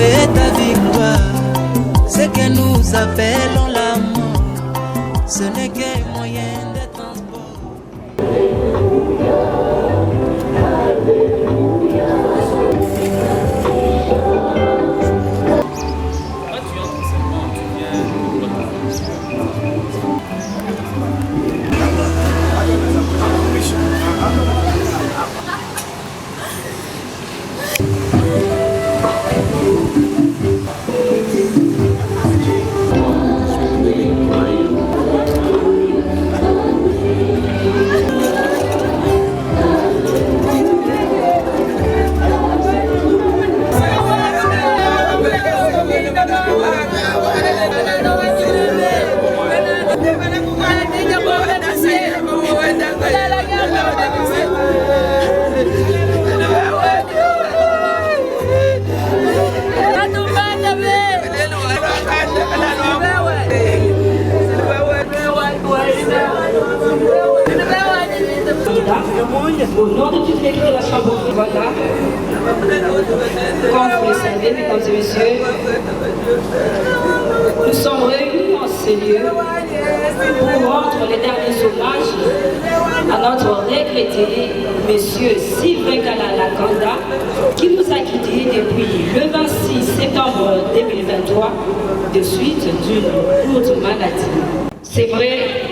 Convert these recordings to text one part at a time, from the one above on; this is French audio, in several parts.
est ta victoire. Ce que nous appelons l'amour, ce n'est qu'un moyen de transport. Au nom de toute l'équipe de la Chambre de voilà, comme vous le savez, mesdames et messieurs, nous sommes réunis en ce lieu pour rendre les derniers hommages à notre regretté Monsieur Sylvain Kalala Kanda, qui nous a quittés depuis le 26 septembre 2023 de suite d'une lourde maladie. C'est vrai,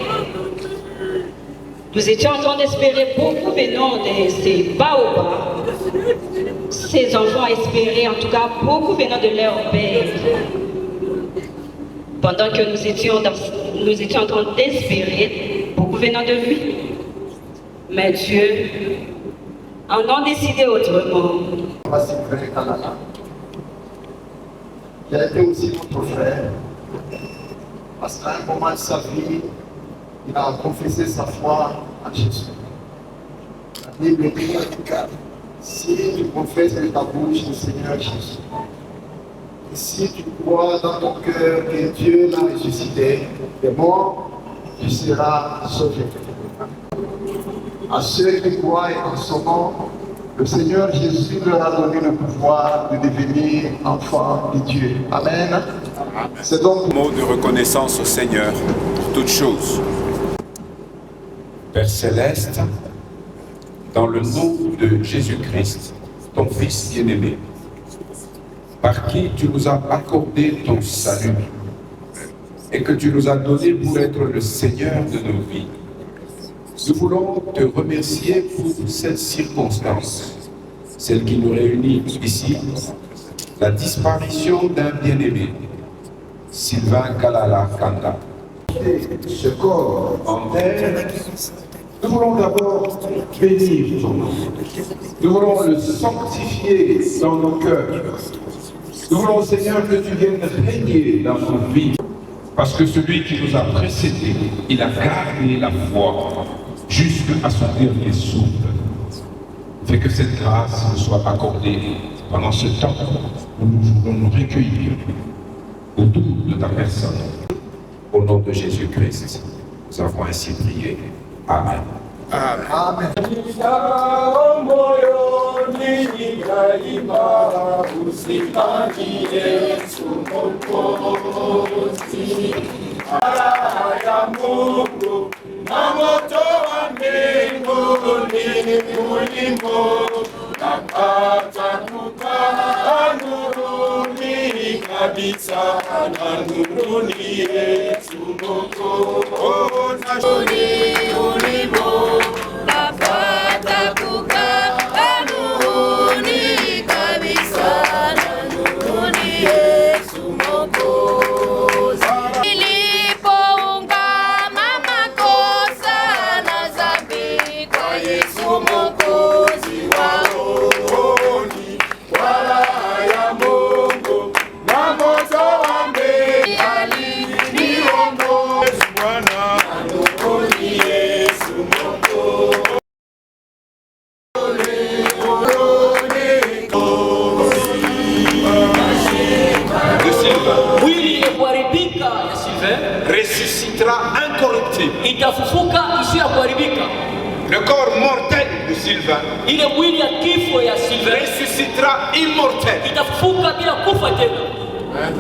nous étions en train d'espérer beaucoup venant de ces baobabs. Ces enfants espéraient en tout cas beaucoup venant de leur père. Pendant que nous étions en train d'espérer beaucoup venant de lui. Mais Dieu en a décidé autrement. Il a été aussi notre frère. Parce qu'à un moment de sa vie, il a confessé sa foi à Jésus. La Bible dit, si tu confesses de ta bouche le Seigneur Jésus, et si tu crois dans ton cœur que Dieu l'a ressuscité des morts, tu seras sauvé. À ceux qui croient en son nom, le Seigneur Jésus leur a donné le pouvoir de devenir enfants de Dieu. Amen. C'est donc un mot de reconnaissance au Seigneur pour toutes choses. Père Céleste, dans le nom de Jésus-Christ, ton Fils bien-aimé, par qui tu nous as accordé ton salut et que tu nous as donné pour être le Seigneur de nos vies, nous voulons te remercier pour cette circonstance, celle qui nous réunit ici, la disparition d'un bien-aimé, Sylvain Kalala Kanda. ce corps En terre, nous voulons d'abord bénir ton nom. Nous voulons le sanctifier dans nos cœurs. Nous voulons, Seigneur, que tu viennes régner dans nos vies. Parce que celui qui nous a précédés, il a gardé la foi jusqu'à son dernier souffle. Fais que cette grâce nous soit accordée pendant ce temps où nous voulons nous recueillir autour de ta personne. Au nom de Jésus-Christ, nous avons ainsi prié. Amen. Amen. ressuscitera incorruptible. itafufuka isiyo kuharibika. Le corps mortel de Sylvain ile mwili ya kifo ya Sylvain ressuscitera immortel. itafufuka bila kufa tena.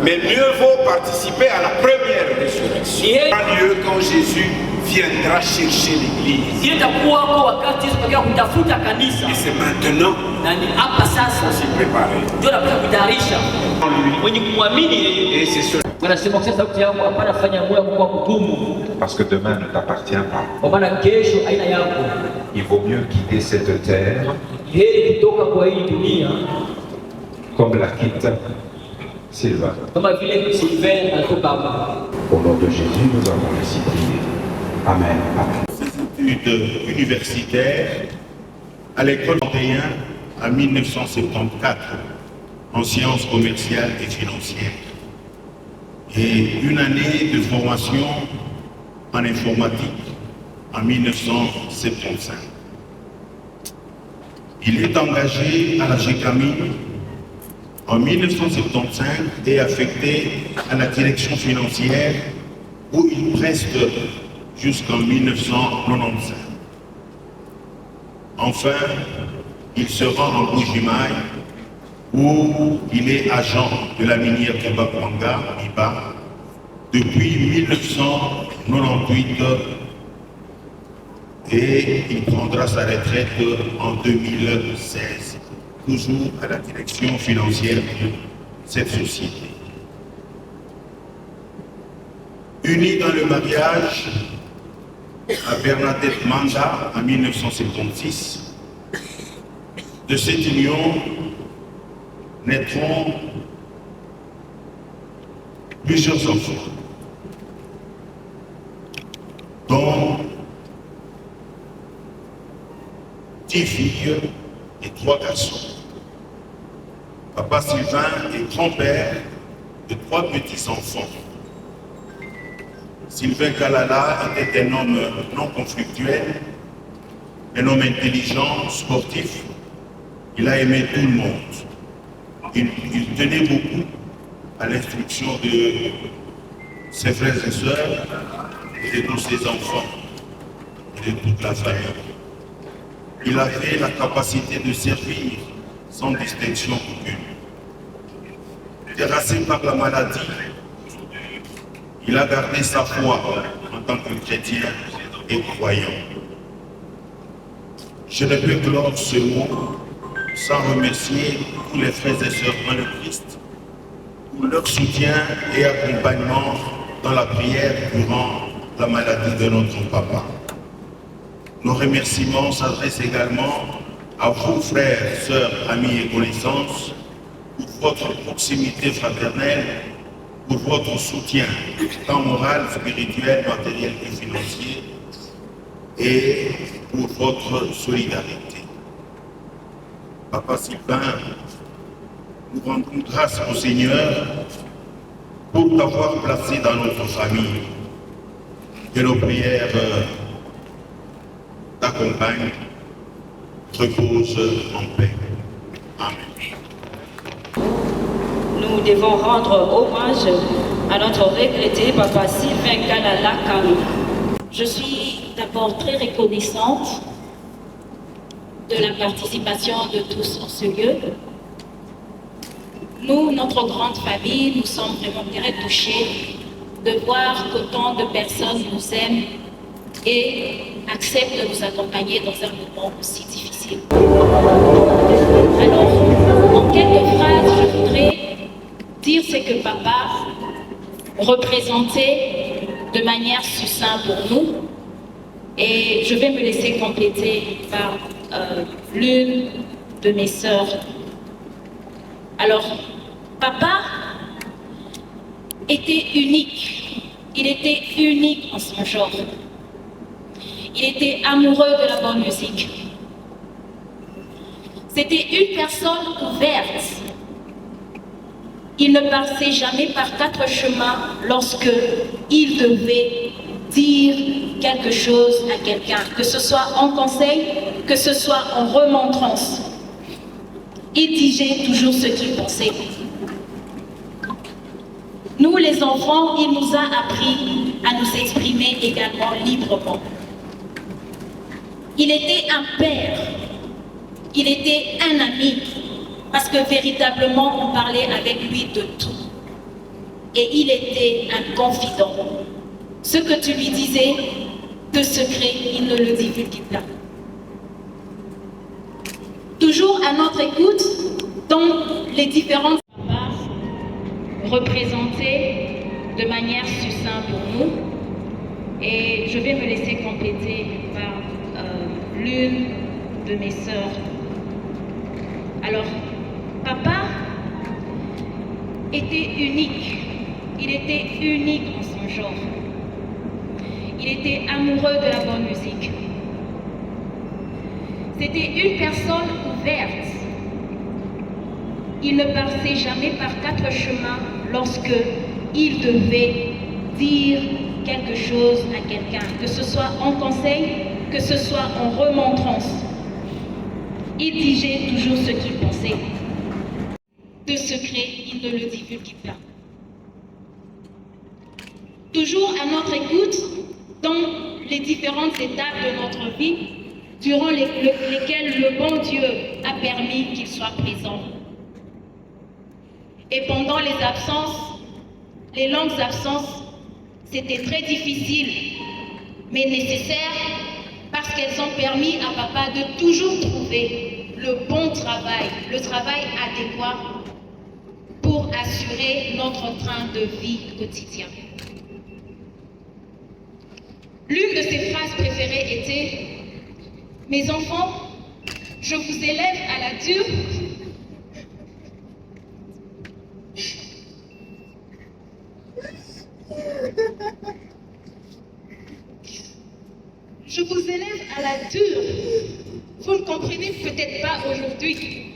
Mais mieux vaut participer à la première résurrection. A lieu quand Jésus viendra chercher l'église. Ile itakuwa kwa wakati Yesu atakuja kutafuta kanisa. Et c'est maintenant Na ni hapa sasa qu'on s'y prépare. ndio tunapaswa kutayarisha. Mwenye kumwamini yeye. Et c'est cela. Wanasema kwa sauti yangu hapana fanya moyo wako kuwa mgumu. Parce que demain ne t'appartient pas. Kwa maana kesho haina yako. Il vaut mieux quitter cette terre Heri kutoka kwa hii dunia comme la quitte Sylvain. kama vile Sylvain alitoka hapa. Au nom de Jésus, nous avons ainsi prié. Amen. Amen. Ses études universitaires à l'école 31 en 1974 en sciences commerciales et financières et une année de formation en informatique en 1975. Il est engagé à la GECAMI en 1975 et affecté à la direction financière où il reste jusqu'en 1995. Enfin, il se rend en Bujimaï où il est agent de la minière Kabakwanga, IBA, depuis 1998 et il prendra sa retraite en 2016, toujours à la direction financière de cette société. Unis dans le mariage à Bernadette Manda en 1976, de cette union naîtront plusieurs enfants, dont 10 filles et 3 garçons. Papa Sylvain est grand-père de 3 petits-enfants. Sylvain Kalala était un homme non conflictuel, un homme intelligent, sportif. Il a aimé tout le monde. Il tenait beaucoup à l'instruction de ses frères et sœurs et de tous ses enfants et de toute la famille. Il avait la capacité de servir sans distinction aucune. Terrassé par la maladie, il a gardé sa foi en tant que chrétien et croyant. Je ne peux clore ce mot sans remercier tous les frères et sœurs dans le Christ pour leur soutien et accompagnement dans la prière durant la maladie de notre papa. Nos remerciements s'adressent également à vous, frères, sœurs, amis et connaissances, pour votre proximité fraternelle, pour votre soutien, tant moral, spirituel, matériel que financier, et pour votre solidarité. Papa Sylvain, nous rendons grâce au Seigneur pour t'avoir placé dans notre famille. Que nos prières t'accompagnent, repose en paix. Amen. Nous devons rendre hommage à notre regretté Papa Sylvain Kalala Kami. Je suis d'abord très reconnaissante de la participation de tous en ce lieu. Nous, notre grande famille, nous sommes vraiment très touchés de voir qu'autant de personnes nous aiment et acceptent de nous accompagner dans un moment aussi difficile. Alors, en quelques phrases, je voudrais dire ce que papa représentait de manière succincte pour nous, et je vais me laisser compléter par l'une de mes sœurs. Alors, papa était unique. Il était unique en son genre. Il était amoureux de la bonne musique. C'était une personne ouverte. Il ne passait jamais par 4 chemins lorsque il devait dire quelque chose à quelqu'un, que ce soit en conseil, que ce soit en remontrance. Il disait toujours ce qu'il pensait. Nous, les enfants, il nous a appris à nous exprimer également librement. Il était un père Il était un ami, parce que véritablement, on parlait avec lui de tout. Et il était un confident. Ce que tu lui disais de secret, il ne le divulguait pas. Toujours à notre écoute, dans les différentes représentées de manière succincte pour nous. Et je vais me laisser compléter par l'une de mes sœurs. Alors, papa était unique. Il était unique en son genre. Il était amoureux de la bonne musique. C'était une personne ouverte. Il ne passait jamais par 4 chemins lorsque il devait dire quelque chose à quelqu'un, que ce soit en conseil, que ce soit en remontrance. Il disait toujours ce qu'il pensait. De secret, il ne le divulguait pas. Toujours à notre écoute, dans les différentes étapes de notre vie, durant lesquelles le bon Dieu a permis qu'il soit présent. Et pendant les absences, les longues absences, c'était très difficile, mais nécessaire, parce qu'elles ont permis à papa de toujours trouver le bon travail, le travail adéquat pour assurer notre train de vie quotidien. L'une de ses phrases préférées était « Mes enfants, je vous élève à la dure. Je vous élève à la dure. Vous ne comprenez peut-être pas aujourd'hui,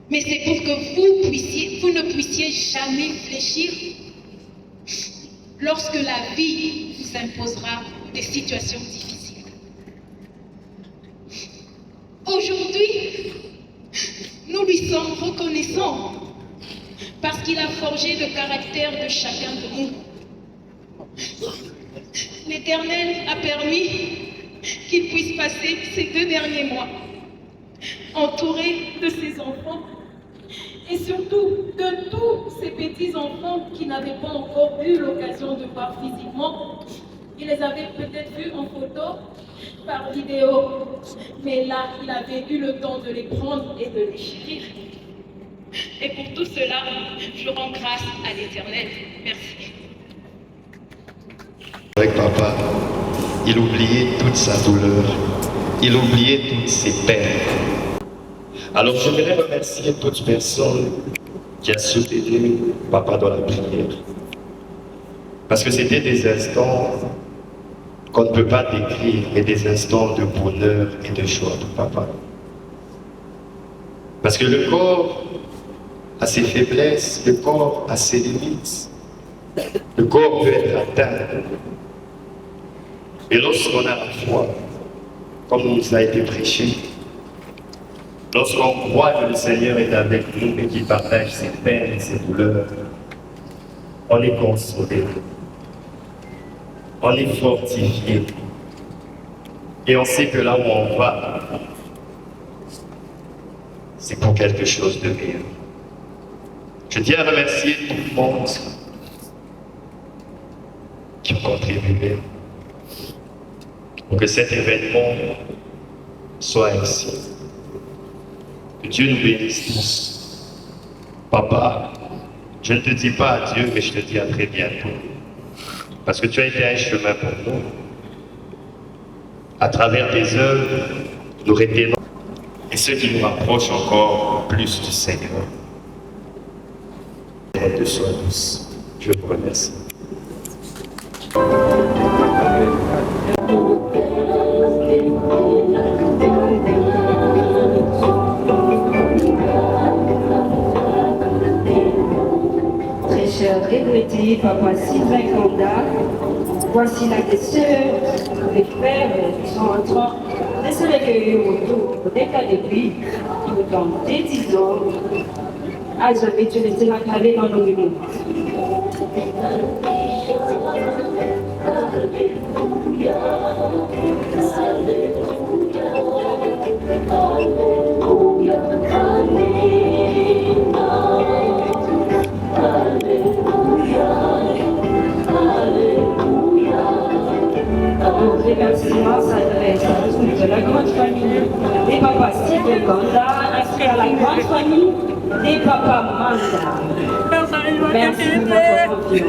mais c'est pour que vous ne puissiez jamais fléchir lorsque la vie vous imposera des situations difficiles. Aujourd'hui, nous lui sommes reconnaissants parce qu'il a forgé le caractère de chacun de nous. L'Éternel a permis qu'il puisse passer ces 2 derniers mois entouré de ses enfants et surtout de tous ces petits-enfants qui n'avaient pas encore eu l'occasion de voir physiquement. Il les avait peut-être vus en photo, par vidéo, mais là, il avait eu le temps de les prendre et de les chérir. Et pour tout cela, je rends grâce à l'Éternel. Merci. Avec papa, il oubliait toute sa douleur, il oubliait toutes ses peines. Alors j'aimerais remercier toute personne qui a soutenu papa dans la prière. Parce que c'était des instants qu'on ne peut pas décrire, et des instants de bonheur et de joie pour papa. Parce que le corps a ses faiblesses, le corps a ses limites. Le corps peut être atteint. Et lorsqu'on a la foi, comme il nous a été prêché, lorsqu'on croit que le Seigneur est avec nous et qu'il partage ses peines et ses douleurs, on est consolé, on est fortifié, et on sait que là où on va, c'est pour quelque chose de meilleur. Je tiens à remercier tout le monde qui ont contribué pour que cet événement soit ainsi. Que Dieu nous bénisse tous. Papa, je ne te dis pas adieu, mais je te dis à très bientôt. Parce que tu as été un chemin pour nous. À travers tes œuvres, nous retenons et ce qui nous rapproche encore plus du Seigneur. De soi tous. Je vous remercie. Très cher regretté papa Sylvain Kanda, voici la question des frères qui sont en train de se recueillir autour des cas de vie qui nous donnent des 10 ans. À jamais tu les seras calés dans nos mémoires. Alléluia, Alléluia. la famille des papas Manda. Merci de votre confiance.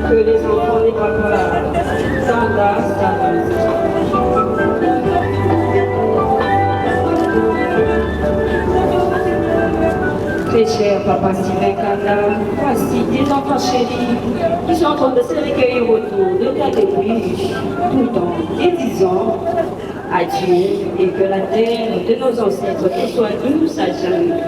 Que les enfants des papas Manda s'amusent. Très cher papa Sylvain Kanda, voici des enfants chéris qui sont en train de se recueillir autour de ta dépouille tout en disant adieu et que la terre de nos ancêtres te soit douce à jamais.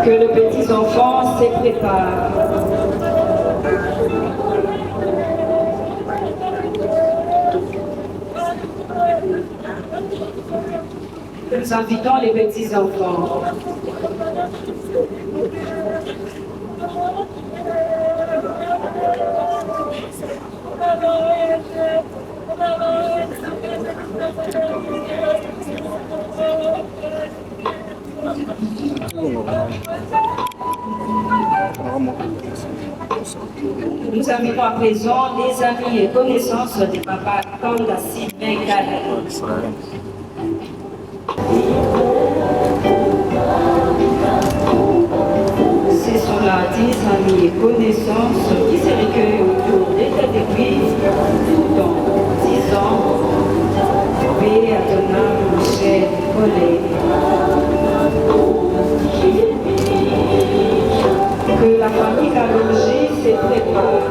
Que les petits enfants se préparent. Nous invitons les petits enfants. Nous invitons à présent les amis et connaissances de papa Kanda Sylvain Kanda. Ce sont là des amis et connaissances qui se recueillent autour de ta dépouille tout en disant paix à ton âme, cher collègue. Que la famille Kalonji se prépare.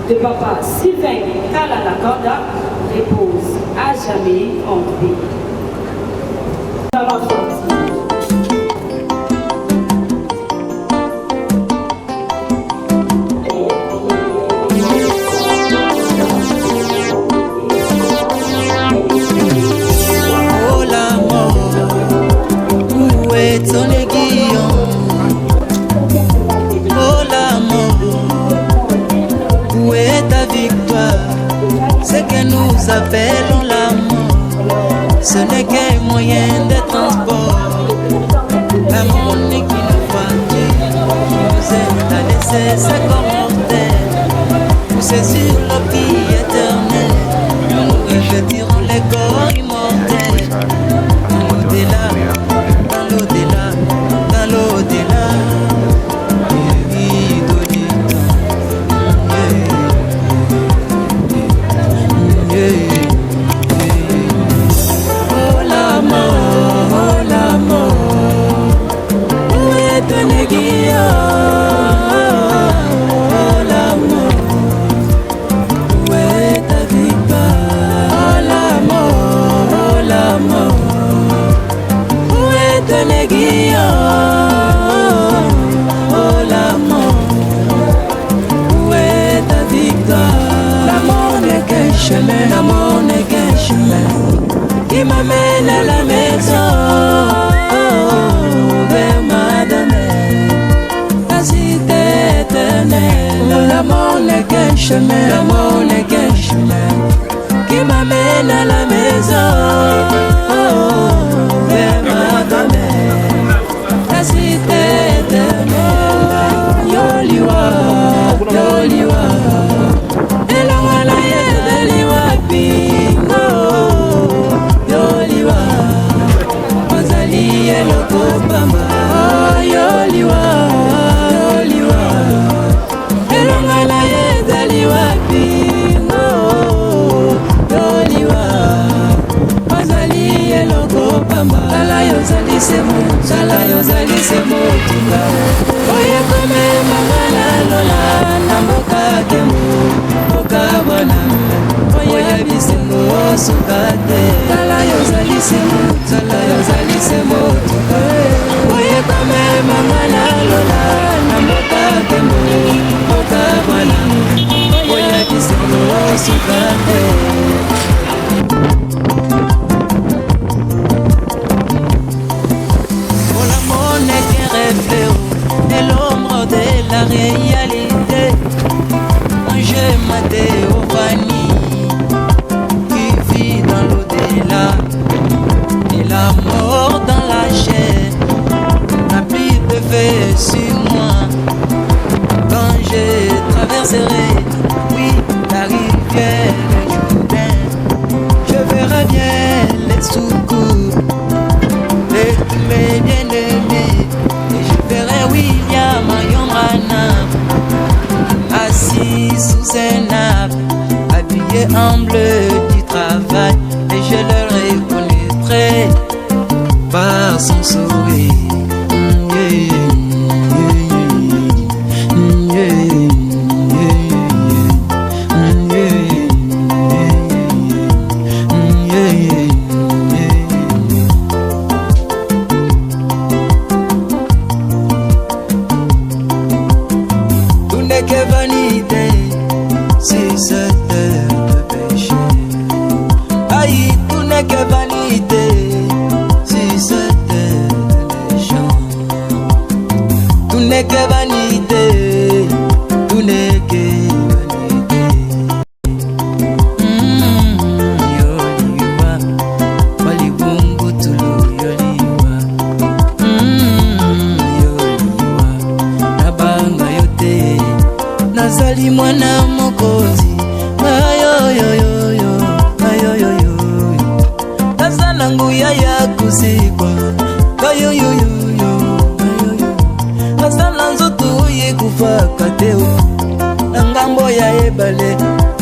De papa Sylvain Kanda repose à jamais en paix. Dans la oh la mort, où est ton aiguillon? Oh la mort, où est ta victoire? Ce que nous appelons l'amour, ce n'est qu'un moyen de transport. L'amour n'est qu'une voiture qui nous aide à laisser sa commentaire. Poussé sur le pied éternel, nous rejeterons les corps immortels. Dans l'au-delà, dans l'au-delà, dans l'au-delà. Oh la mort, où est ton aiguillon? Oh la mort, où est ta victoire? Oh la mort, où est ton aiguillon? Oh la mort, où est ta victoire? L'amour n'est qu'un chemin, l'amour n'est qu'un chemin qui m'amène à la maison, vers ma demeure, la cité éternelle. L'amour n'est qu'un chemin, l'amour n'est qu'un chemin qui m'amène à la maison, vers ma demeure, la cité éternelle. Yoliwa, Yoliwa, Elawala Yeliwa. mama tala yozali semo tala yozali semo tunga oye kome mama na lola na mboka kemo mboka bwana oye bisengo suka te tala yozali semo tunga oye kome mama na lola na mboka kemo mboka bwana oye bisengo suka te. Et l'ombre de la réalité, je m'adéovanie qui vit dans l'au-delà et la mort dans la chair n'a plus d'effet sur moi. Quand je traverserai, oui, la rivière Jourdain, je verrai bien les secours de tous mes bien-aimés. William Ayomrana assis sous un arbre, habillé en bleu du travail, et je le reconnaîtrai par son sourire.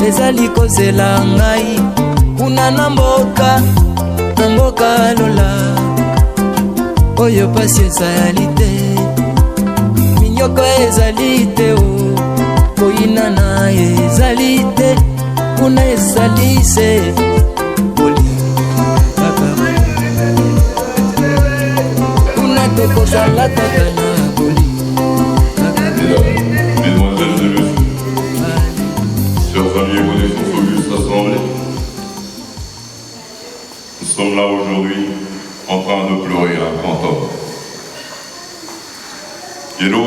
ezali kozela ngai kuna na mboka lola oyo pasi ezali te minyoko ezali te o koyina na ezali te kuna ezali se boli kuna tokozala kaka na boli. Mesdemoiselles et messieurs, chers amis et connaissances augustes assemblés, nous sommes là aujourd'hui en train de pleurer un grand homme. Hello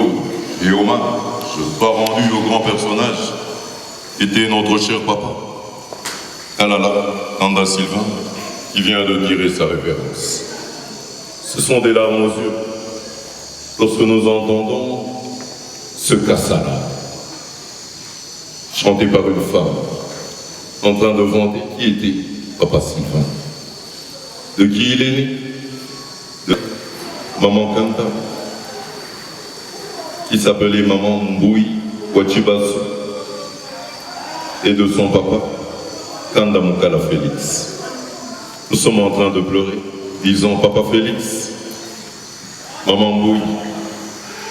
et hommage soit rendu au grand personnage qui était notre cher papa, Kalala Kanda Sylvain, qui vient de tirer sa révérence. Ce sont des larmes aux yeux lorsque nous entendons ce Kassala chanté par une femme en train de vanter qui était Papa Sylvain, de qui il est né, de Maman Kanta, qui s'appelait Maman Mboui Wachibasu, et de son papa Kanda Mukala Félix. Nous sommes en train de pleurer, disant Papa Félix, Maman Mboui,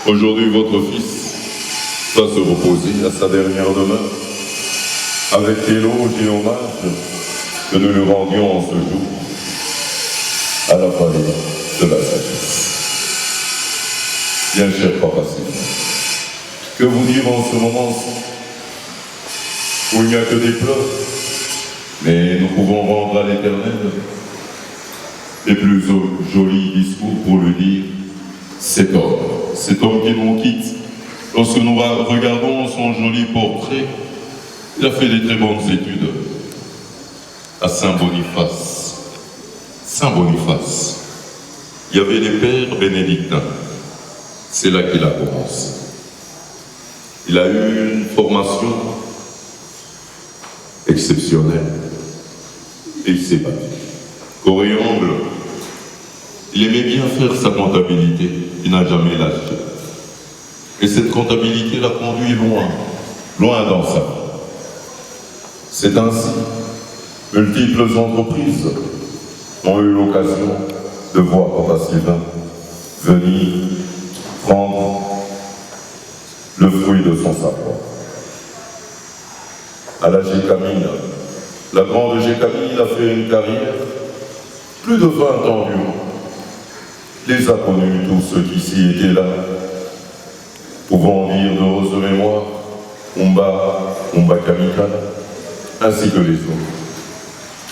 aujourd'hui votre fils va se reposer à sa dernière demeure, avec éloge et hommage que nous lui rendions en ce jour à la vallée de la sagesse. Bien cher Papa Sylvain, que vous dire en ce moment-ci où il n'y a que des pleurs, mais nous pouvons rendre à l'Éternel les plus jolis discours pour lui dire cet homme qui nous quitte. Lorsque nous regardons son joli portrait, il a fait des très bonnes études à Saint-Boniface. Saint-Boniface, il y avait les pères bénédictins. C'est là qu'il a commencé. Il a eu une formation exceptionnelle et il s'est battu. Coriangle, il aimait bien faire sa comptabilité, il n'a jamais lâché. Et cette comptabilité l'a conduit loin dans sa vie. C'est ainsi, multiples entreprises ont eu l'occasion de voir Papa Sylvain venir prendre le fruit de son savoir. À la Gécamine, la grande Gécamine a fait une carrière plus de 20 ans durant. Les a connus tous ceux qui ici étaient là, pouvant dire d'heureuse mémoire, Umba Kamikana, ainsi que les autres.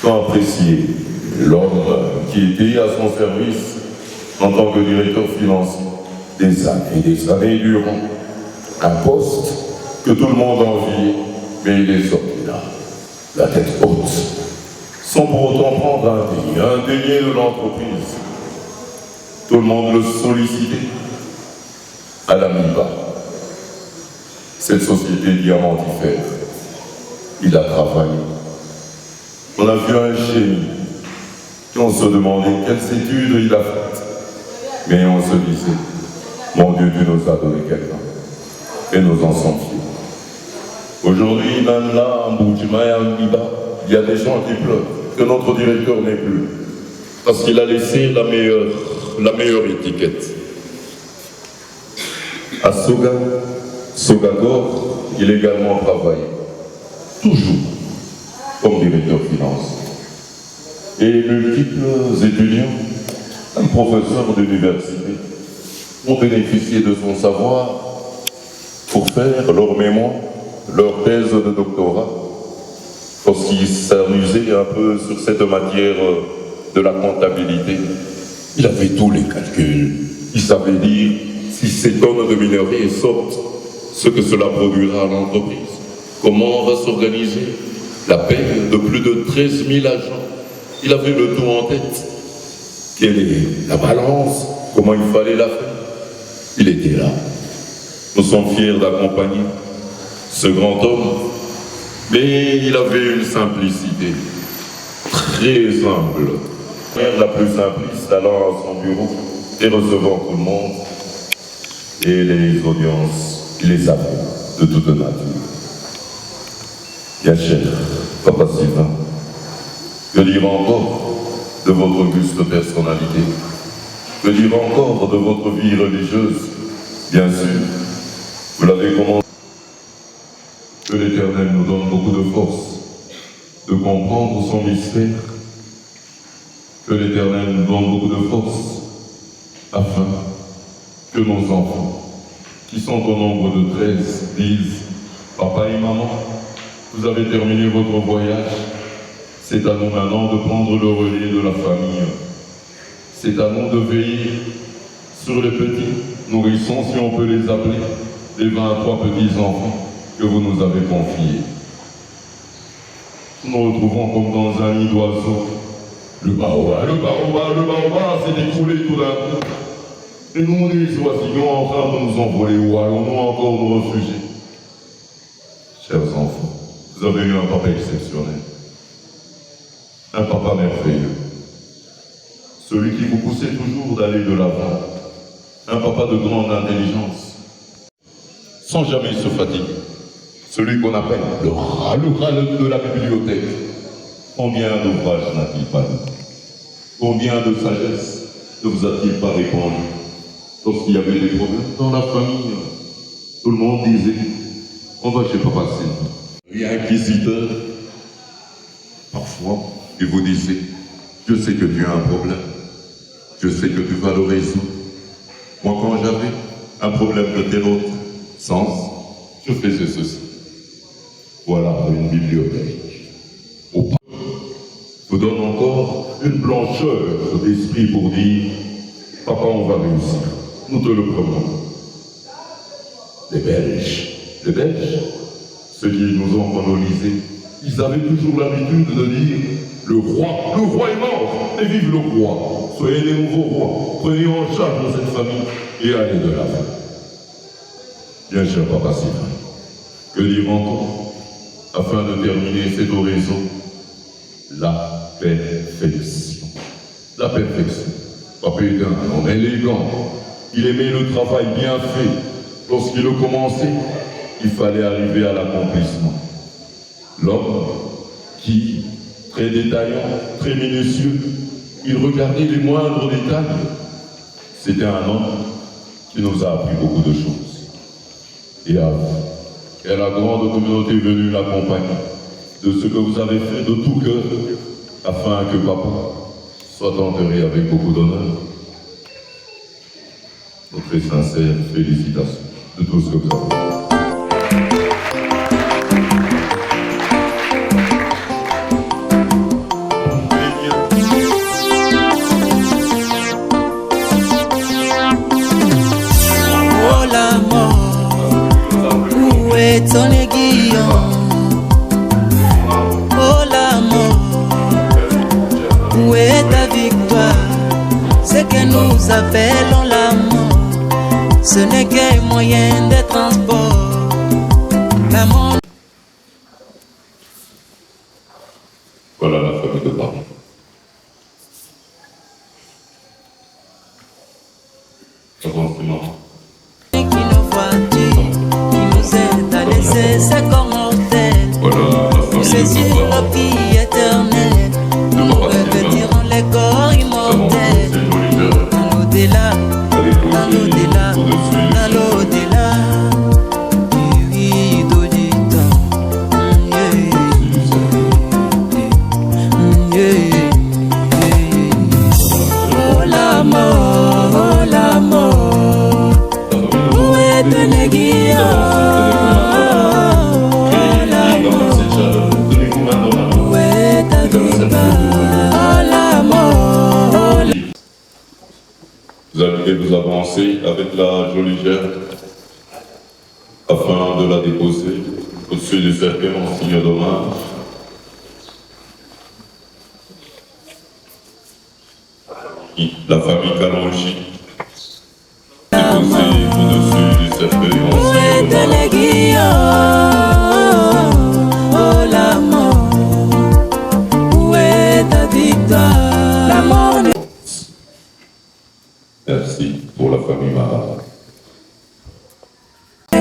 Quand apprécier l'homme qui était à son service en tant que directeur financier des années durant, un poste que tout le monde enviait, mais il est sorti là, la tête haute, sans pour autant prendre un dénier de l'entreprise. Tout le monde le sollicitait à la mi-bas. Cette société diamantifère, il a travaillé. On a vu un génie. Et on se demandait quelles études il a faites. Mais on se disait, mon Dieu, tu nous as donné quelqu'un. Et nous en sommes fiers. Aujourd'hui, même là, en Boudjima et en Liba, il y a des gens qui pleurent que notre directeur n'est plus. Parce qu'il a laissé la meilleure étiquette. À Sogagor, il a également travaillé. Toujours comme directeur finance. Et multiples étudiants, un professeur d'université, ont bénéficié de son savoir pour faire leur mémoire, leur thèse de doctorat, parce qu'ils s'amusaient un peu sur cette matière de la comptabilité. Il avait tous les calculs. Il savait dire si ces tonnes de minerais sortent, ce que cela produira à l'entreprise. Comment on va s'organiser la paie de plus de 13 000 agents. Il avait le tout en tête. Quelle est la balance? Comment il fallait la faire? Il était là. Nous sommes fiers d'accompagner ce grand homme, mais il avait une simplicité très humble. La plus simpliste, allant à son bureau et recevant tout le monde, et les audiences, il les avait de toute nature. Bien cher Papa Sylvain, que dire encore de votre auguste personnalité? Que dire encore de votre vie religieuse? Bien sûr, vous l'avez commencé. Que l'Éternel nous donne beaucoup de force de comprendre son mystère. Que l'Éternel nous donne beaucoup de force afin que nos enfants, qui sont au nombre de 13, disent « Papa et maman, vous avez terminé votre voyage. C'est à nous maintenant de prendre le relais de la famille. C'est à nous de veiller sur les petits nourrissons, si on peut les appeler, les 23 petits-enfants que vous nous avez confiés. Nous nous retrouvons comme dans un nid d'oiseaux. Le baobab s'est écroulé tout d'un coup. Et nous, les oisillons, en train de nous envoler. Où allons-nous encore nous refuger? Chers enfants, vous avez eu un papa exceptionnel. Un papa merveilleux. Celui qui vous poussait toujours d'aller de l'avant. Un papa de grande intelligence. Sans jamais se fatiguer. Celui qu'on appelle le rat de la bibliothèque. Combien d'ouvrages n'a-t-il pas lu? Combien de sagesse ne vous a-t-il pas répondu? Lorsqu'il y avait des problèmes dans la famille, tout le monde disait, on va chez Papa Sylvain. Et inquisiteur, parfois, il vous disait, je sais que tu as un problème, je sais que tu vas le résoudre. Moi, quand j'avais un problème de tel autre sens, je faisais ceci. Voilà une bibliothèque. Vous donne encore une blancheur d'esprit pour dire, papa, on va réussir. Nous te le promettons. Les Belges, ceux qui nous ont colonisés, ils avaient toujours l'habitude de dire, le roi est mort, et vive le roi. Soyez des nouveaux rois, prenez en charge de cette famille et allez de l'avant. Bien cher Papa Sylvain, que dire encore, afin de terminer cette oraison? La perfection. La perfection. Papa était un homme élégant. Il aimait le travail bien fait. Lorsqu'il le commençait, il fallait arriver à l'accomplissement. L'homme qui, très détaillant, très minutieux, il regardait les moindres détails. C'était un homme qui nous a appris beaucoup de choses. Et à vous, et à la grande communauté venue l'accompagner, de ce que vous avez fait de tout cœur, afin que papa soit enterré avec beaucoup d'honneur. Nos très sincères félicitations de tout ce que vous avez fait. Ton aiguillon, oh l'amour, où est ta victoire? Ce que nous appelons l'amour, ce n'est qu'un moyen de transport. L'amour. Voilà la famille de papa. C'est comme mortel, pour saisir la vie éternelle, nous revêtirons les corps immortels. Dans l'au-delà, dans l'au-delà, dans l'au-delà, du rideau du temps. Oh la mort, où est ton aiguillon? Vous allez vous avancer avec la jolie gerbe afin de la déposer au-dessus du cercueil en signe d'hommage. La famille Kalonji déposée au-dessus du cercueil en signe d'hommage. Oh la mort, où est ta victoire? La mort. Merci pour la famille Marat.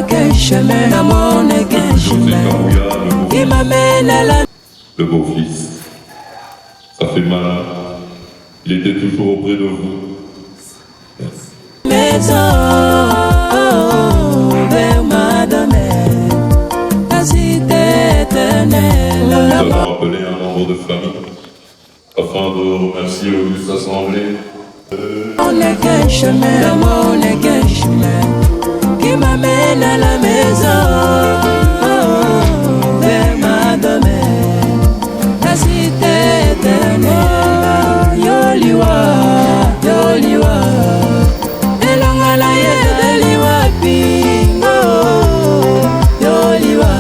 Qu'un chemin, l'amour n'est qu'un chemin qui m'amène à la... Le beau-fils, ça fait mal. Il était toujours auprès de vous. Merci. Maison vers ma domaine, la cité éternelle. Nous allons appeler un membre de famille afin de remercier l'Auguste Assemblée. On n'est qu'un chemin, l'amour n'est qu'un chemin qui m'amène à la maison vers ma domaine, la cité éternelle. Yoliwa, Yoliwa, Elongala Yeliwa Pingo, Yoliwa,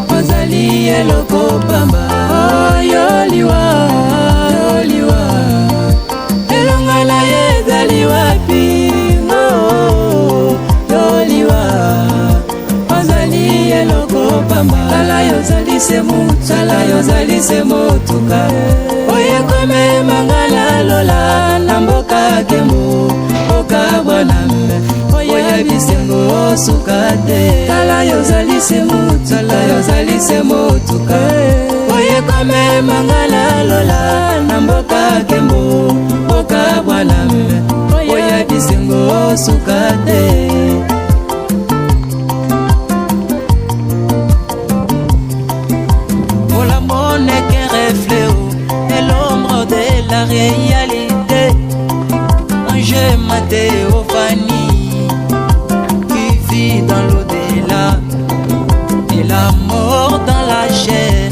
Ozali Eloko Pamba, Yoliwa, Yoliwa. Elongala yezaliwa pingo, yoliwa, ozali eloko pamba. Tala yozali semu, tala yozali semu tuka. Oye kome mangala lola, namboka kembo, oka bwanambe. Oye bisengo sukate. Tala yozali semu, tala yozali semu tuka. Oye kome mangala lola, namboka kembo. Oya bisengo sukate. Oh l'amour n'est qu'un reflet et l'ombre de la réalité. Un jeu ma théophanie qui vit dans l'au-delà et la mort dans la chair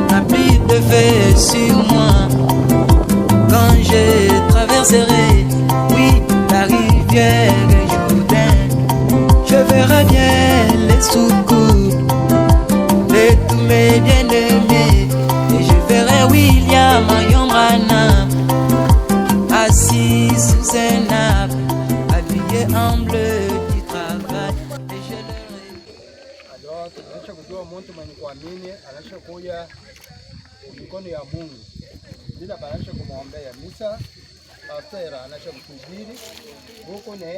n'a plus de feu sur moi. Quand je traverserai, oui, la rivière Jourdain, je verrai bien les secours de tous mes bien-aimés. Et je verrai William Ayomrana assis sous un arbre, habillé en bleu du travail. Et je Alors, tunaacha kujua mtu mwenye kuamini anaacha kuja mikono ya Mungu bila baasha kumwombea misa. Pastor anaacha kuhubiri huko ne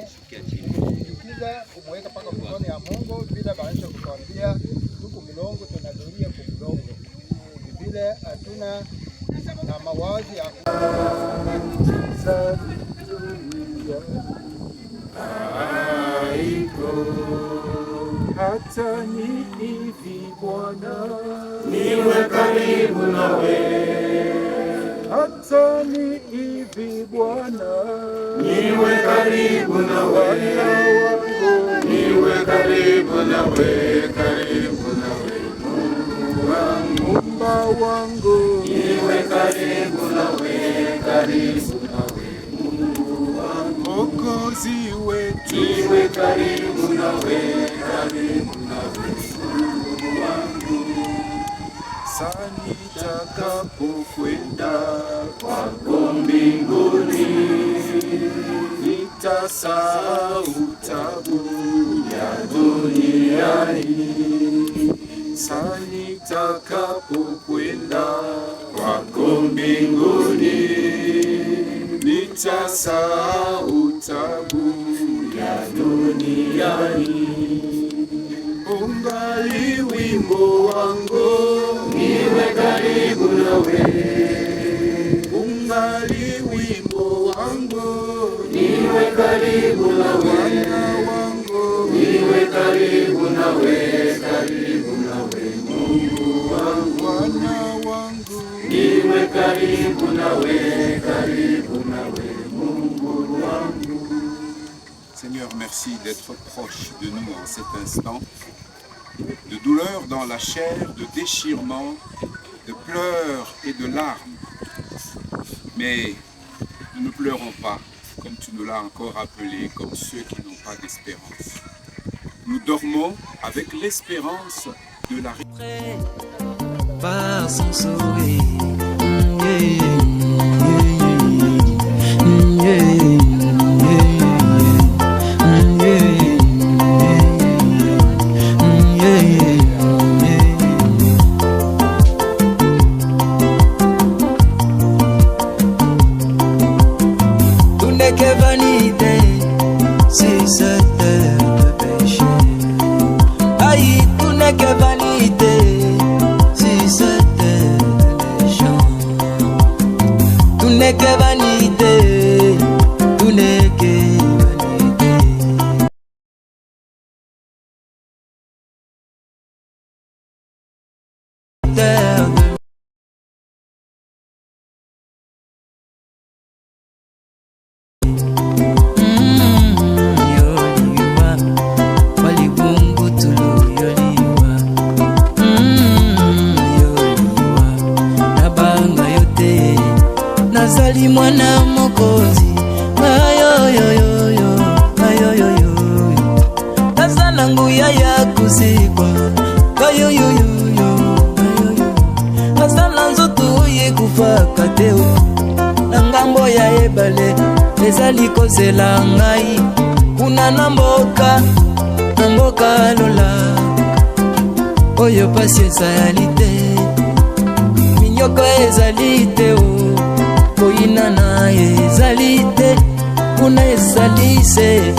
kujikiza kumweka paka mikono ya Mungu bila baasha kutuambia huko milongo tunadoria kwa milongo vile hatuna na mawazi ya hata ni hivi Bwana, niwe karibu nawe. Hata ni hivi Bwana, niwe karibu nawe. Niwe karibu nawe, karibu nawe. Mungu wangu, Muumba wangu, niwe karibu nawe, karibu nawe. Mungu wangu, Mwokozi wetu, niwe karibu nawe, karibu nawe. Mungu wangu, saa nitakapokwenda kwako mbinguni, nitasahau tabu ya duniani. Saa nitakapokwenda kwako mbinguni, nitasahau tabu ya duniani. Ungali wimbo wangu, niwe karibu nawe. Ungali wimbo wangu, niwe karibu nawe. Niwe karibu nawe, karibu nawe. Mungu wangu, Bwana wangu, niwe karibu nawe, karibu nawe. Mungu wangu. Seigneur, merci d'être proche de nous en cet instant, de douleur dans la chair, de déchirement, de pleurs et de larmes. Mais nous ne pleurons pas, comme tu nous l'as encore appelé, comme ceux qui n'ont pas d'espérance. Nous dormons avec l'espérance de la résurrection. Par son sourire, tout n'est que vanité sur cette terre de péché. Aïe, tout n'est que vanité sur cette terre de méchant. Tout n'est que vanité, tout n'est que vanité. Terre de nazali mwana mokonzi ayoyoyoyo ayoyoyo nazala nguya ya kusikwa ayoyoyoyo ayoyo nazala nzoto yekufaka te na ngambo ya ebale ezali kozela ngai kuna na mboka lola oyo pasi ezali te minyoko ezali te koyina na ezali te kuna ezali se